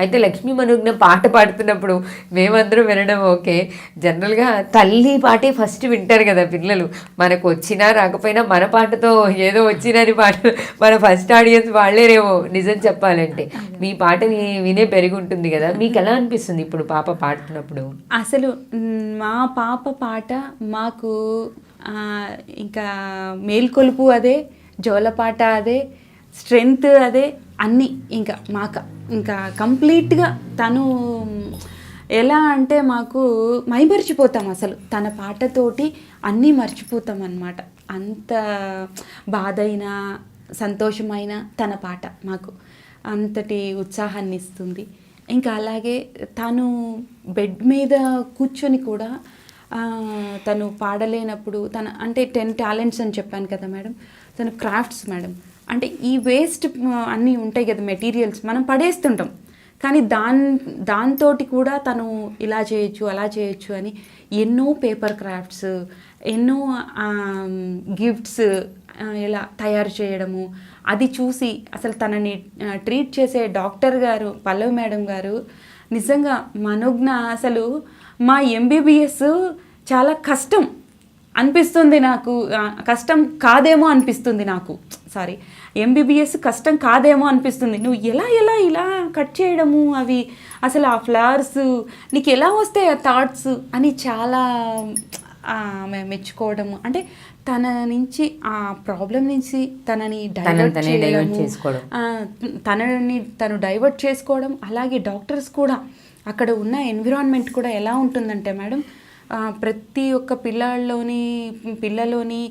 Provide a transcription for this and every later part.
అయితే లక్ష్మీ మనోజ్ఞ పాట పాడుతున్నప్పుడు మేమందరం వినడం ఓకే. జనరల్గా తల్లి పాటే ఫస్ట్ వింటారు కదా పిల్లలు. మనకు వచ్చినా రాకపోయినా మన పాటతో ఏదో వచ్చినని పాట మన ఫస్ట్ ఆడియన్స్ వాళ్ళేరేమో నిజం చెప్పాలంటే. మీ పాటని వినే పెరిగి ఉంటుంది కదా, మీకు ఎలా అనిపిస్తుంది ఇప్పుడు పాప పాడుతున్నప్పుడు? అసలు మా పాప పాట మాకు ఇంకా మేల్కొలుపు అదే, జోలపాట అదే, స్ట్రెంగ్త్ అదే, అన్నీ ఇంకా కంప్లీట్గా తను ఎలా అంటే మాకు మైమరిచిపోతాం. అసలు తన పాటతోటి అన్నీ మర్చిపోతాం అన్నమాట. అంత బాధైనా సంతోషమైన తన పాట మాకు అంతటి ఉత్సాహాన్ని ఇస్తుంది. ఇంకా అలాగే తను బెడ్ మీద కూర్చొని కూడా తను పాడలేనప్పుడు అంటే 10 టాలెంట్స్ అని చెప్పాను కదా మేడం. తను క్రాఫ్ట్స్ మేడం. అంటే ఈ వేస్ట్ అన్నీ ఉంటాయి కదా మెటీరియల్స్, మనం పడేస్తుంటాం. కానీ దాంతో కూడా తను ఇలా చేయొచ్చు అలా చేయొచ్చు అని ఎన్నో పేపర్ క్రాఫ్ట్స్, ఎన్నో గిఫ్ట్స్ ఇలా తయారు చేయడము, అది చూసి అసలు తనని ట్రీట్ చేసే డాక్టర్ గారు పల్లవి మేడం గారు నిజంగా మనోజ్ఞ అసలు మా ఎంబీబీఎస్ చాలా కష్టం అనిపిస్తుంది నాకు, కష్టం కాదేమో అనిపిస్తుంది నాకు, సారీ ఎంబీబీఎస్ కష్టం కాదేమో అనిపిస్తుంది. నువ్వు ఇలా కట్ చేయడము, అవి అసలు ఆ ఫ్లవర్స్ నీకు ఎలా వస్తాయి ఆ థాట్స్ అని చాలా మెచ్చుకోవడము. అంటే తన నుంచి ఆ ప్రాబ్లం నుంచి తనని డైవర్ట్ చేసుకోవడం, తను డైవర్ట్ చేసుకోవడం. అలాగే డాక్టర్స్ కూడా అక్కడ ఉన్న ఎన్విరాన్మెంట్ కూడా ఎలా ఉంటుందంటే మేడం, ప్రతి ఒక్క పిల్లలోని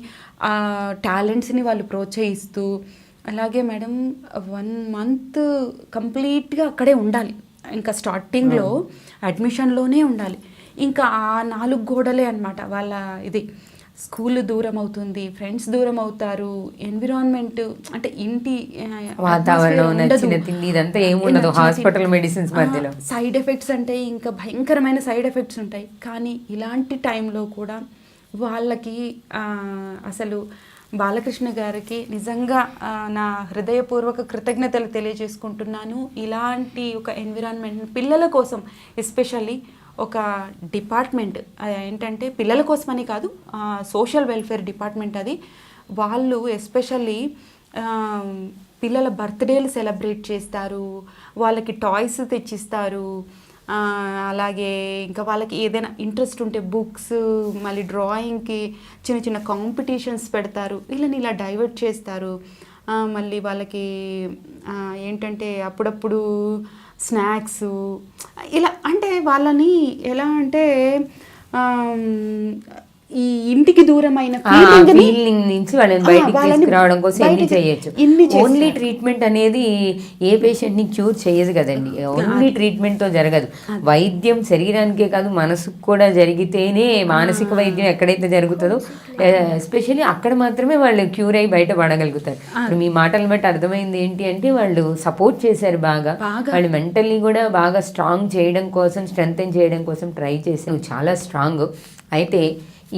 టాలెంట్స్ని వాళ్ళు ప్రోత్సహిస్తూ, అలాగే మేడం 1 month కంప్లీట్గా అక్కడే ఉండాలి. ఇంకా స్టార్టింగ్లో అడ్మిషన్లోనే ఉండాలి. ఇంకా ఆ 4 గోడలే అన్నమాట వాళ్ళ ఇది. స్కూల్ దూరం అవుతుంది, ఫ్రెండ్స్ దూరం అవుతారు, ఎన్విరాన్మెంట్ అంటే ఇంటి వాతావరణం, ఇదంతా ఏముండదు హాస్పిటల్ మెడిసిన్స్ మధ్యలో. సైడ్ ఎఫెక్ట్స్ అంటే ఇంకా భయంకరమైన సైడ్ ఎఫెక్ట్స్ ఉంటాయి. కానీ ఇలాంటి టైంలో కూడా వాళ్ళకి అసలు బాలకృష్ణ గారికి నిజంగా నా హృదయపూర్వక కృతజ్ఞతలు తెలియజేసుకుంటున్నాను. ఇలాంటి ఒక ఎన్విరాన్మెంట్ పిల్లల కోసం, ఎస్పెషల్లీ ఒక డిపార్ట్మెంట్ ఏంటంటే పిల్లల కోసమని కాదు, సోషల్ వెల్ఫేర్ డిపార్ట్మెంట్ అది. వాళ్ళు ఎస్పెషల్లీ పిల్లల బర్త్డేలు సెలబ్రేట్ చేస్తారు, వాళ్ళకి టాయ్స్ తెచ్చిస్తారు. అలాగే ఇంకా వాళ్ళకి ఏదైనా ఇంట్రెస్ట్ ఉంటే బుక్స్, మళ్ళీ డ్రాయింగ్కి చిన్న చిన్న కాంపిటీషన్స్ పెడతారు. వీళ్ళని ఇలా డైవర్ట్ చేస్తారు. మళ్ళీ వాళ్ళకి ఏంటంటే అప్పుడప్పుడు స్నాక్స్ ఇలా, అంటే వాళ్ళని ఎలా అంటే ఈ ఇంటికి దూరమైన ఫీలింగ్ నుంచి వాళ్ళని బయటికి తీసుకురావడం కోసం ఎన్ని చేయొచ్చు. ఓన్లీ ట్రీట్మెంట్ అనేది ఏ పేషెంట్ని క్యూర్ చేయదు కదండి, ఓన్లీ ట్రీట్మెంట్తో జరగదు. వైద్యం శరీరానికే కాదు మనసుకు కూడా జరిగితేనే మానసిక వైద్యం ఎక్కడైతే జరుగుతుందో ఎస్పెషల్లీ అక్కడ మాత్రమే వాళ్ళు క్యూర్ అయ్యి బయట పడగలుగుతారు. ఇప్పుడు మీ మాటలు బట్టి అర్థమైంది ఏంటి అంటే వాళ్ళు సపోర్ట్ చేశారు బాగా, వాళ్ళు మెంటల్లీ కూడా బాగా స్ట్రాంగ్ చేయడం కోసం, స్ట్రెంగ్తెన్ చేయడం కోసం ట్రై చేశారు. చాలా స్ట్రాంగ్. అయితే